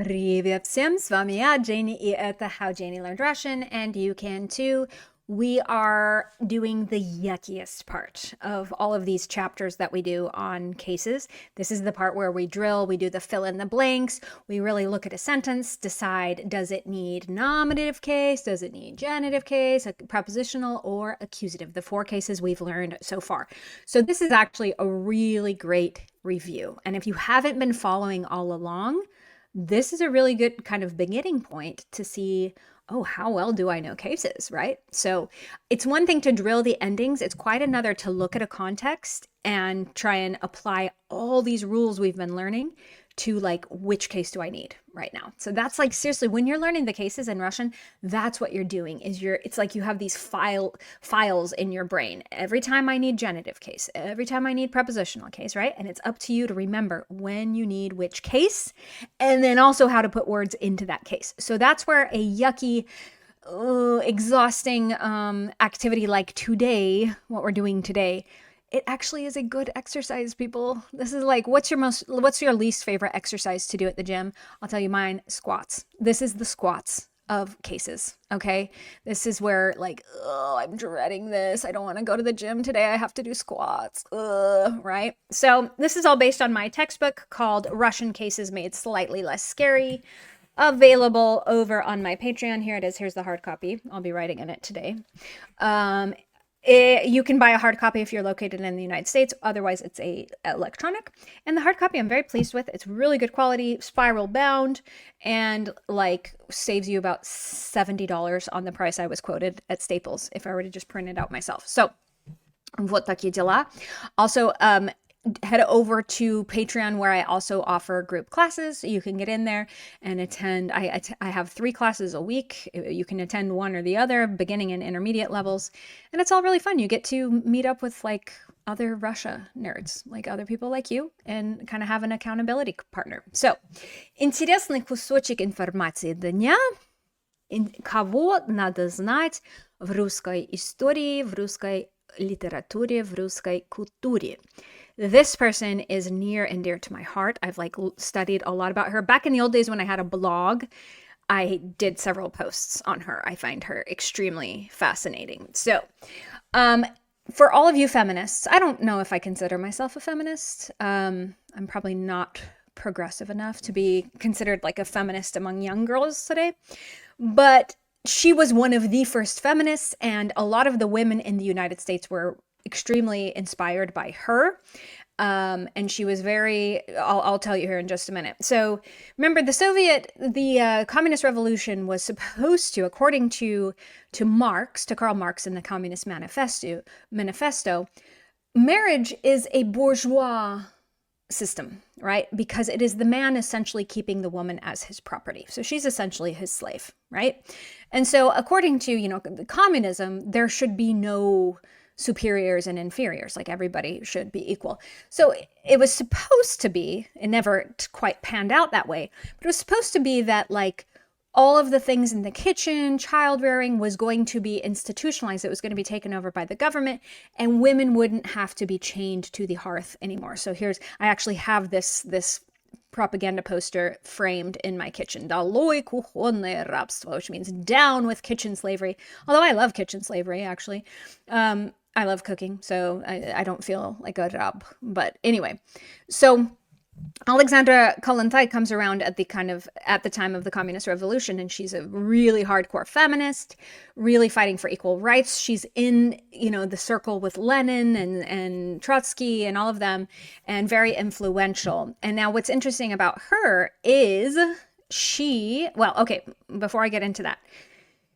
Привет всем, с вами я, Janey, и это How Janey Learned Russian, and you can too. We are doing the yuckiest part of all of these chapters that we do on cases. This is the part where we drill, we do the fill in the blanks, we really look at a sentence, decide does it need nominative case, does it need genitive case, a prepositional, or accusative, the four cases we've learned so far. So this is actually a really great review. And if you haven't been following all along, this is a really good kind of beginning point to see, oh, how well do I know cases, right? So it's one thing to drill the endings. It's quite another to look at a context and try and apply all these rules we've been learning to like, which case do I need right now? So that's like, seriously, when you're learning the cases in Russian, that's what you're doing is it's like you have these files in your brain. Every time I need genitive case, every time I need prepositional case, right? And it's up to you to remember when you need which case, and then also how to put words into that case. So that's where a yucky, exhausting activity like today, what we're doing today, it actually is a good exercise, people. This is like, what's your least favorite exercise to do at the gym? I'll tell you mine, squats. This is the squats of cases, okay? This is where like, oh, I'm dreading this. I don't want to go to the gym today. I have to do squats, right? So this is all based on my textbook called Russian Cases Made Slightly Less Scary, available over on my Patreon. Here it is. Here's the hard copy. I'll be writing in it today. You can buy a hard copy if you're located in the United States. Otherwise, it's a electronic. And the hard copy I'm very pleased with. It's really good quality, spiral bound, and like saves you about $70 on the price I was quoted at Staples if I were to just print it out myself. So, вот такие дела. Also, head over to Patreon where I also offer group classes. You can get in there and attend. I have 3 classes a week. You can attend one or the other, beginning and intermediate levels. And it's all really fun. You get to meet up with like other Russia nerds, like other people like you, and kind of have an accountability partner. So, интересный кусочек информации дня. Кого надо знать в русской истории, в русской литературе, в русской культуре. This person is near and dear to my heart. I've like studied a lot about her. Back in the old days when I had a blog, I did several posts on her. I find her extremely fascinating. So, for all of you feminists, I don't know if I consider myself a feminist. I'm probably not progressive enough to be considered like a feminist among young girls today. But she was one of the first feminists, and a lot of the women in the United States were extremely inspired by her. And she was I'll tell you here in just a minute. So remember the Communist Revolution was supposed to, according to Karl Marx in the Communist Manifesto, marriage is a bourgeois system, right? Because it is the man essentially keeping the woman as his property. So she's essentially his slave, right? And so according to, communism, there should be no superiors and inferiors, like everybody should be equal. So it was supposed to be, it never quite panned out that way, but it was supposed to be that like all of the things in the kitchen, child rearing was going to be institutionalized. It was going to be taken over by the government, and women wouldn't have to be chained to the hearth anymore. So I actually have this propaganda poster framed in my kitchen. Долой кухонное рабство, which means down with kitchen slavery. Although I love kitchen slavery, actually. I love cooking, so I don't feel like a rab. But anyway, so Alexandra Kollontai comes around at the time of the Communist Revolution, and she's a really hardcore feminist, really fighting for equal rights. She's in, the circle with Lenin and Trotsky and all of them, and very influential. And now what's interesting about her is before I get into that,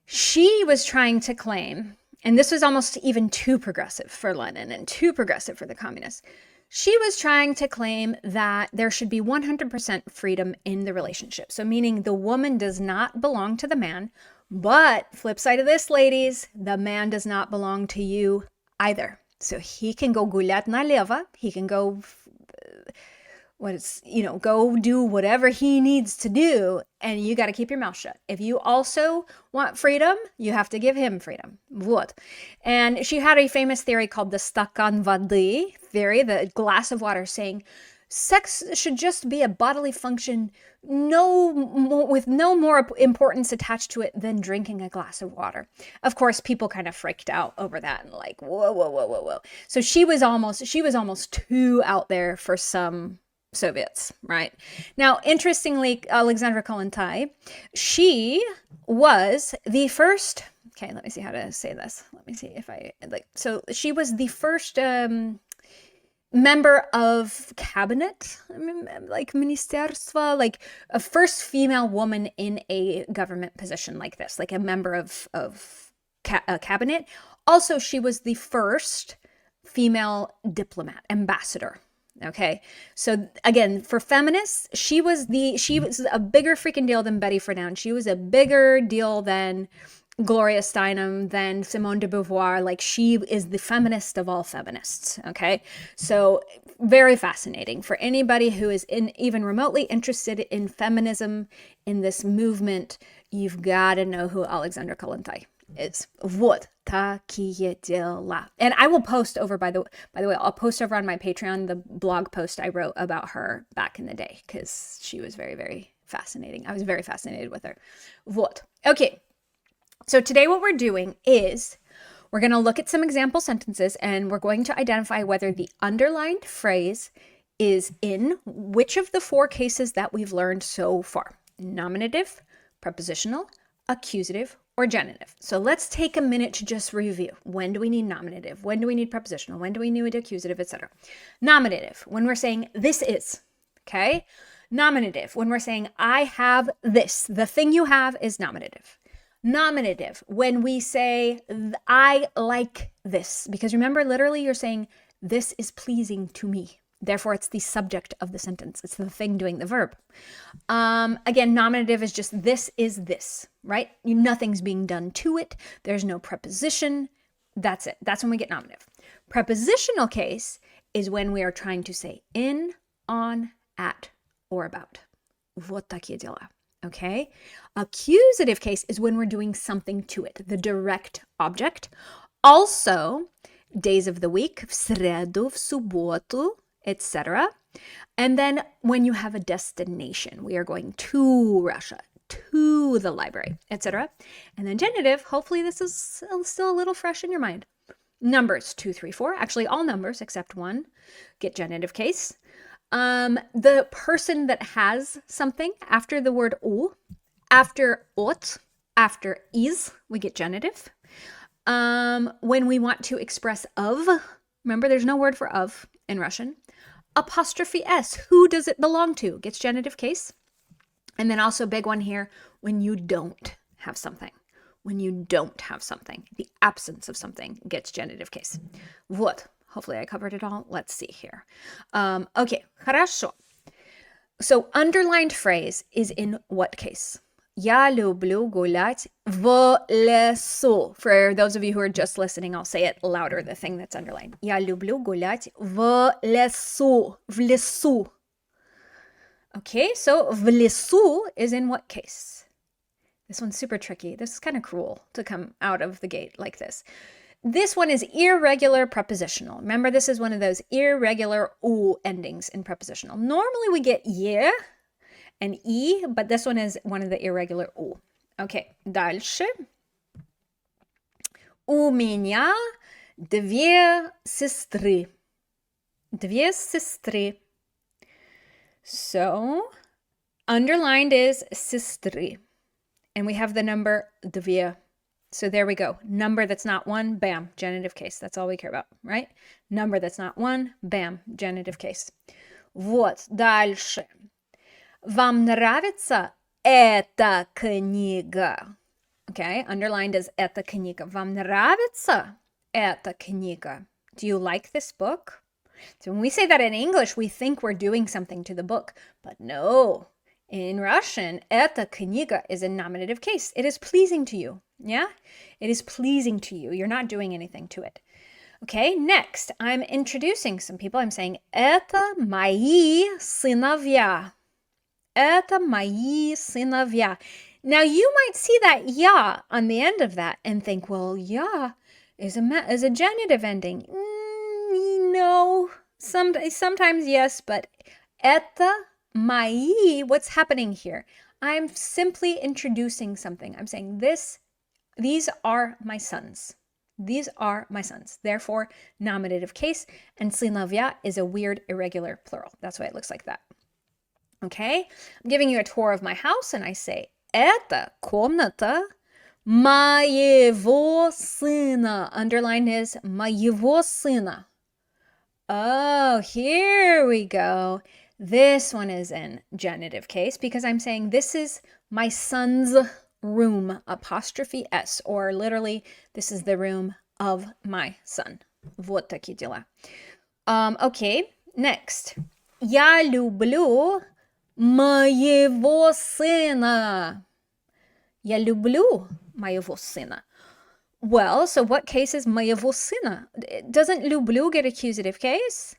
she was trying to claim, and this was almost even too progressive for Lenin and too progressive for the communists. She was trying to claim that there should be 100% freedom in the relationship. So meaning the woman does not belong to the man, but flip side of this, ladies, the man does not belong to you either. So he can go гулять налево, he can go go do whatever he needs to do, and you got to keep your mouth shut. If you also want freedom, you have to give him freedom. Вот. And she had a famous theory called the стакан воды theory, the glass of water, saying Sex should just be a bodily function with no more importance attached to it than drinking a glass of water. Of course, people kind of freaked out over that and like, whoa, whoa, whoa, whoa, whoa. So she was almost too out there for some Soviets, right? Now, interestingly, Alexandra Kollontai, she was the first, okay, let me see how to say this. Let me see if I, like, so she was the first member of cabinet, like ministerstva, like a first female woman in a government position like this, like a member of cabinet. Also, she was the first female diplomat, ambassador. Okay, so again, for feminists, she was a bigger freaking deal than Betty Friedan. She was a bigger deal than Gloria Steinem, than Simone de Beauvoir. Like, she is the feminist of all feminists. Okay, so very fascinating for anybody who is even remotely interested in feminism, in this movement. You've got to know who Alexandra Kollontai is. Вот такие дела. And I will post over, by the way, I'll post over on my Patreon the blog post I wrote about her back in the day, because she was very, very fascinating. I was very fascinated with her. Вот. Okay. So today what we're doing is we're going to look at some example sentences, and we're going to identify whether the underlined phrase is in which of the 4 cases that we've learned so far: nominative, prepositional, accusative, or genitive. So let's take a minute to just review. When do we need nominative? When do we need prepositional? When do we need accusative, etc.? Nominative, when we're saying this is, okay? Nominative, when we're saying I have this. The thing you have is nominative. Nominative, when we say I like this, because remember, literally you're saying this is pleasing to me. Therefore, it's the subject of the sentence. It's the thing doing the verb. Again, nominative is just this is this, right? Nothing's being done to it. There's no preposition. That's it. That's when we get nominative. Prepositional case is when we are trying to say in, on, at, or about. Вот такие дела. Okay? Accusative case is when we're doing something to it, the direct object. Also, days of the week, в среду, в субботу, etc. And then when you have a destination, we are going to Russia, to the library, etc. And then genitive, hopefully this is still a little fresh in your mind. Numbers 2, 3, 4, actually all numbers except 1 get genitive case. The person that has something after the word o, after ot, after is, we get genitive. When we want to express of, remember there's no word for of in Russian. Apostrophe s, who does it belong to, gets genitive case. And then also big one here, when you don't have something. When you don't have something, the absence of something gets genitive case. Вот. Hopefully I covered it all. Let's see here. Okay, хорошо. So underlined phrase is in what case? Я люблю гулять в лесу. For those of you who are just listening, I'll say it louder, the thing that's underlined. Я люблю гулять в лесу. В лесу. Okay, so в лесу is in what case? This one's super tricky. This is kind of cruel to come out of the gate like this. This one is irregular prepositional. Remember, this is one of those irregular u endings in prepositional. Normally we get ye and i, but this one is one of the irregular u. Okay, дальше. У меня 2 сестры. 2 сестры. So, underlined is сестры. And we have the number 2. So there we go. Number that's not 1, bam, genitive case. That's all we care about, right? Number that's not 1, bam, genitive case. Вот, дальше. Вам нравится эта книга? Okay, underlined is эта книга. Вам нравится эта книга? Do you like this book? So when we say that in English, we think we're doing something to the book, but no. In Russian, эта книга is a nominative case. It is pleasing to you. Yeah? It is pleasing to you. You're not doing anything to it. Okay, next, I'm introducing some people. I'm saying, это мои сыновья. Это мои сыновья. Now, you might see that ya on the end of that and think, well, ya is a genitive ending. No, sometimes yes, but Это мои. What's happening here? I'm simply introducing something. I'm saying these are my sons. These are my sons. Therefore, nominative case, and сыновья is a weird, irregular plural. That's why it looks like that. Okay? I'm giving you a tour of my house, and I say, это комната моего сына. Underline is моего сына. Oh, here we go. This one is in genitive case because I'm saying this is my son's room, apostrophe S, or literally, this is the room of my son. Вот такие дела. Okay, next. Я люблю моего сына. Я люблю моего сына. Well, so what case is моего сына? Doesn't люблю get accusative case?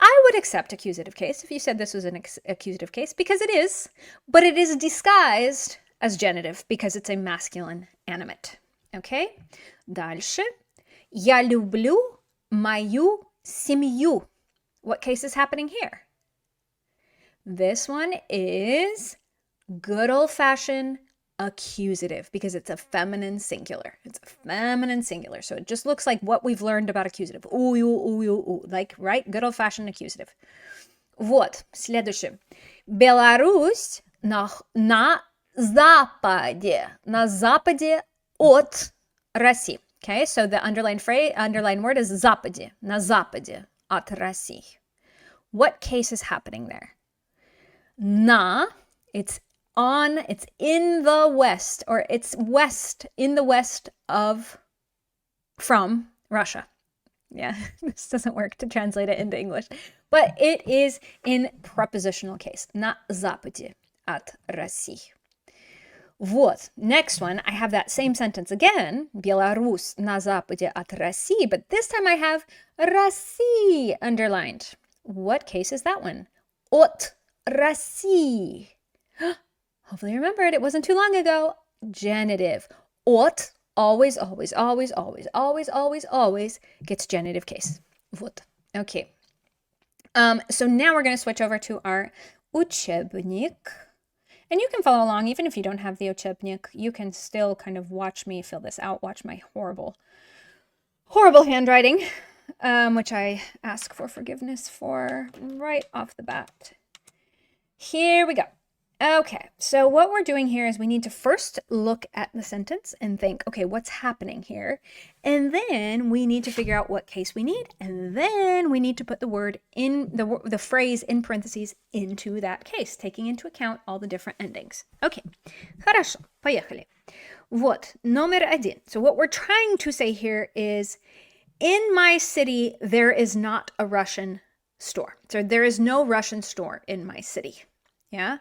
I would accept accusative case if you said this was an accusative case because it is, but it is disguised as genitive because it's a masculine animate. Okay? Дальше. Я люблю мою семью. What case is happening here? This one is good old-fashioned accusative because it's a feminine singular. It's a feminine singular. So it just looks like what we've learned about accusative. Like, right? Good old-fashioned accusative. Вот, следующее. Беларусь на западе. На западе от России. Okay, so the underlined word is западе. На западе от России. What case is happening there? Na, it's in the west, or it's west, in the west of, from Russia. Yeah, this doesn't work to translate it into English, but it is in prepositional case. На западе от России. Вот, next one, I have that same sentence again, Беларусь на западе от России, but this time I have России underlined. What case is that one? От России. Hopefully you remembered, it wasn't too long ago. Genitive. От, always gets genitive case. Вот. Okay. So now we're going to switch over to our учебник. And you can follow along, even if you don't have the учебник. You can still kind of watch me fill this out, watch my horrible handwriting, which I ask for forgiveness for right off the bat. Here we go. Okay, so what we're doing here is we need to first look at the sentence and think, okay, what's happening here? And then we need to figure out what case we need. And then we need to put the word in, the phrase in parentheses into that case, taking into account all the different endings. Okay, хорошо, поехали. Вот, номер один. So what we're trying to say here is, in my city, there is not a Russian store. So there is no Russian store in my city. Yeah?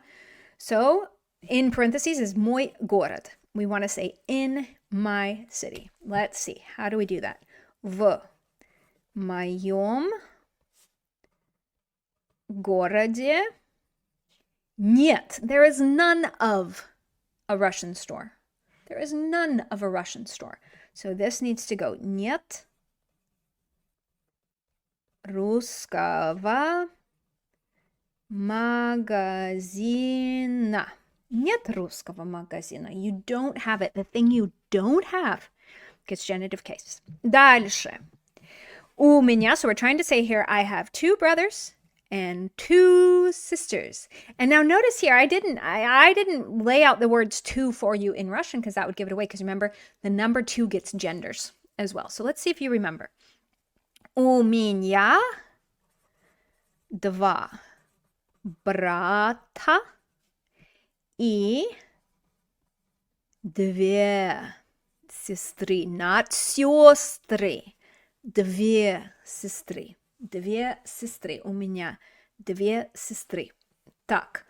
So, in parentheses is мой город. We want to say in my city. Let's see. How do we do that? В моем городе нет. There is none of a Russian store. There is none of a Russian store. So this needs to go нет русского магазина. Нет русского магазина. You don't have it. The thing you don't have gets genitive case. Дальше. У меня, so we're trying to say here, I have 2 brothers and 2 sisters. And now notice here, I didn't lay out the words 2 for you in Russian because that would give it away. Because remember, the number 2 gets genders as well. So let's see if you remember. У меня 2 брата и 2 сестры. Not сестры. 2 сестры. 2 сестры. У меня 2 сестры. Так,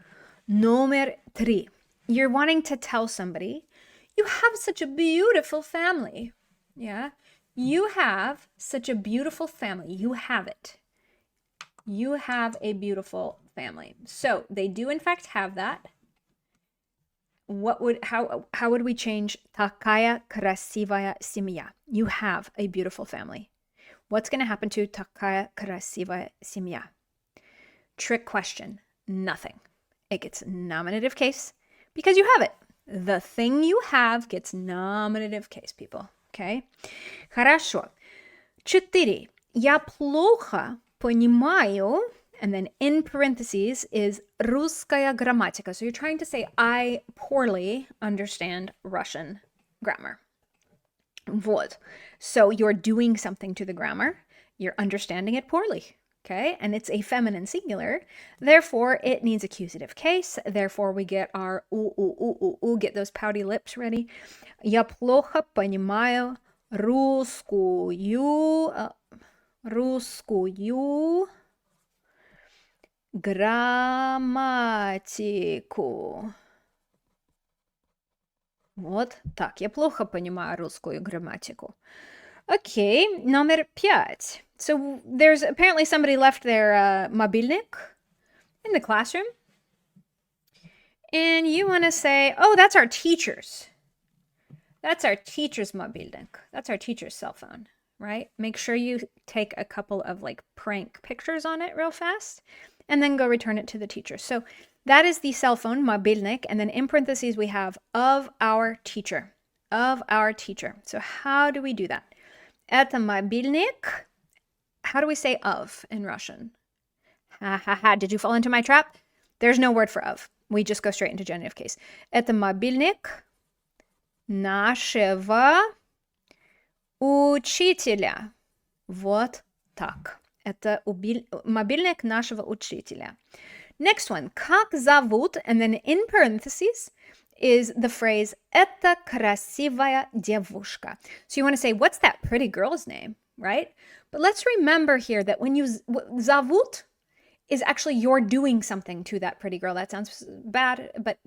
номер 3. You're wanting to tell somebody, you have such a beautiful family. Yeah? You have such a beautiful family. You have it. You have a beautiful family. So they do in fact have that. How would we change такая красивая семья? You have a beautiful family. What's going to happen to такая красивая семья? Trick question. nothing. It gets nominative case because you have it. The thing you have gets nominative case, people. Okay? Хорошо. 4. Я плохо понимаю, and then in parentheses is русская грамматика. So you're trying to say, I poorly understand Russian grammar. Вот. So you're doing something to the grammar. You're understanding it poorly. Okay, and it's a feminine singular. Therefore, it needs accusative case. Therefore, we get our get those pouty lips ready. Я плохо понимаю русскую грамматику. Вот так. Я плохо понимаю русскую грамматику. Okay, номер 5. So there's apparently somebody left their мобильник in the classroom. And you want to say, oh, that's our teacher's. That's our teacher's мобильник. That's our teacher's cell phone, right? Make sure you take a couple of like prank pictures on it real fast and then go return it to the teacher. So that is the cell phone, мобильник. And then in parentheses, we have of our teacher. Of our teacher. So how do we do that? Это мобильник. How do we say of in Russian? Ha ha ha. Did you fall into my trap? There's no word for of. We just go straight into genitive case. Это мобильник нашего учителя. Вот так. Это мобильник нашего учителя. Next one. Как зовут? And then in parentheses is the phrase «Это красивая девушка». So you want to say, what's that pretty girl's name, right? But let's remember here that when you зовут is actually you're doing something to that pretty girl. That sounds bad, but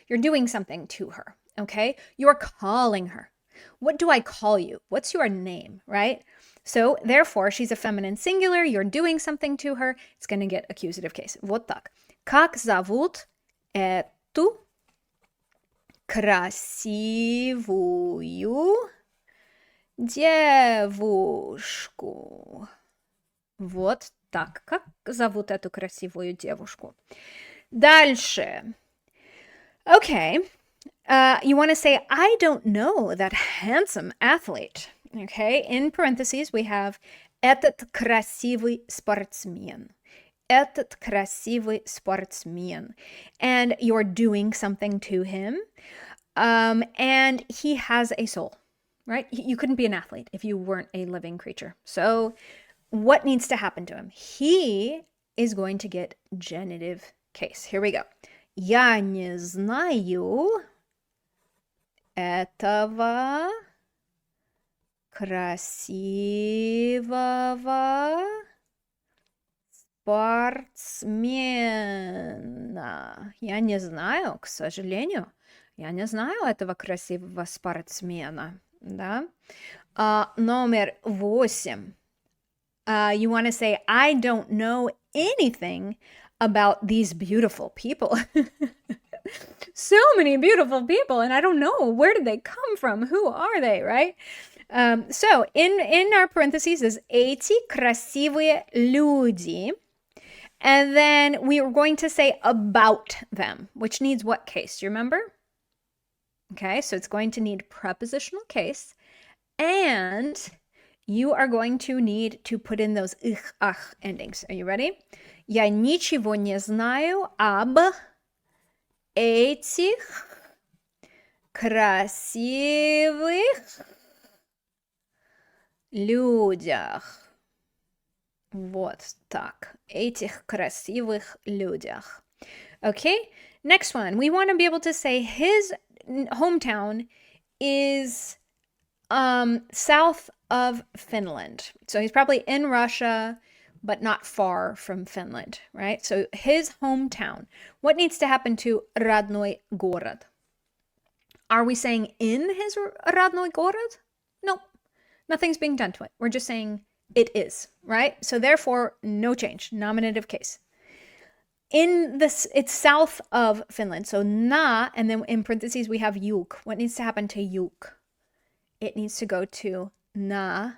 you're doing something to her, okay? You're calling her. What do I call you? What's your name, right? So therefore, she's a feminine singular. You're doing something to her. It's going to get accusative case. Вот так. Как зовут эту красивую девушку? Вот так. Как зовут эту красивую девушку? Дальше. Okay. You want to say, I don't know that handsome athlete. Okay. In parentheses, we have этот красивый спортсмен. Этот красивый спортсмен. And you're doing something to him. And he has a soul, right? You couldn't be an athlete if you weren't a living creature. So what needs to happen to him? He is going to get genitive case. Here we go. Я не знаю этого красивого спортсмена. Я не знаю, к сожалению. Я не знаю этого красивого спортсмена. Да? Номер 8. You want to say, I don't know anything about these beautiful people. So many beautiful people, and I don't know, where did they come from? Who are they, right? So in our parentheses is эти красивые люди. And then we are going to say about them, which needs what case? Do you remember? Okay, so it's going to need prepositional case. And you are going to need to put in those ich, ach endings. Are you ready? Я ничего не знаю об этих красивых людях. Вот так. Этих красивых людях. Okay, next one. We want to be able to say his hometown is south of Finland. So he's probably in Russia, but not far from Finland, right? So his hometown. What needs to happen to родной город? Are we saying in his родной город? Nope. Nothing's being done to it. We're just saying it is, right? So therefore, no change. Nominative case. In this, it's south of Finland. So na, and then in parentheses, we have juk. What needs to happen to juk? It needs to go to na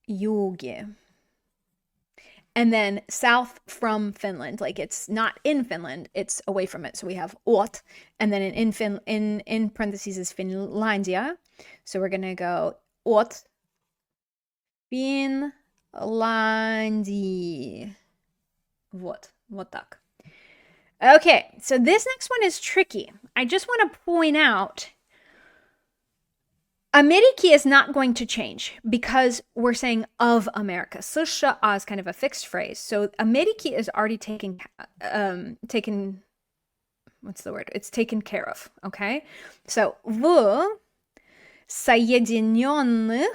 юге. And then south from Finland, like it's not in Finland, it's away from it. So we have ot, and then in parentheses is Finlandia. So we're gonna go ot Finlandii. Вот так. Okay, so this next one is tricky. I just want to point out Ameriki is not going to change because we're saying of America. США is kind of a fixed phrase. So Ameriki is already taken, what's the word? It's taken care of, okay? So в Соединенных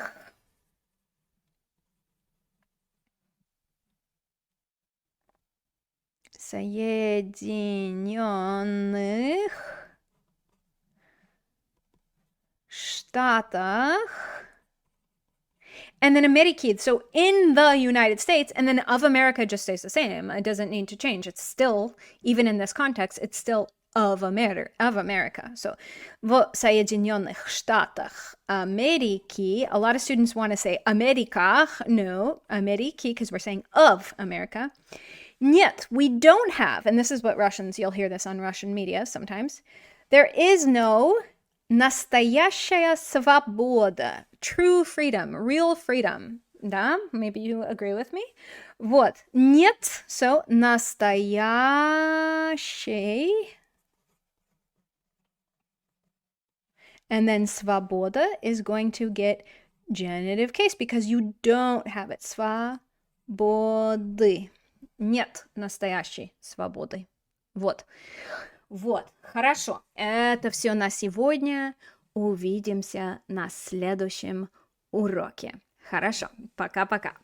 Штатах, and then Ameriki. So in the United States, and then of America just stays the same. It doesn't need to change. It's still, even in this context, it's still of America. So в Соединенных Штатах Америки. A lot of students want to say Америка. No, Америки, because we're saying of America. Нет, we don't have, and this is what Russians, you'll hear this on Russian media sometimes, there is no настоящая свобода, true freedom, real freedom. Да, maybe you agree with me. Вот, нет, so настоящей, and then свобода is going to get genitive case because you don't have it. Свободы. Нет настоящей свободы. Вот. Хорошо. Это все на сегодня. Увидимся на следующем уроке. Хорошо. Пока-пока.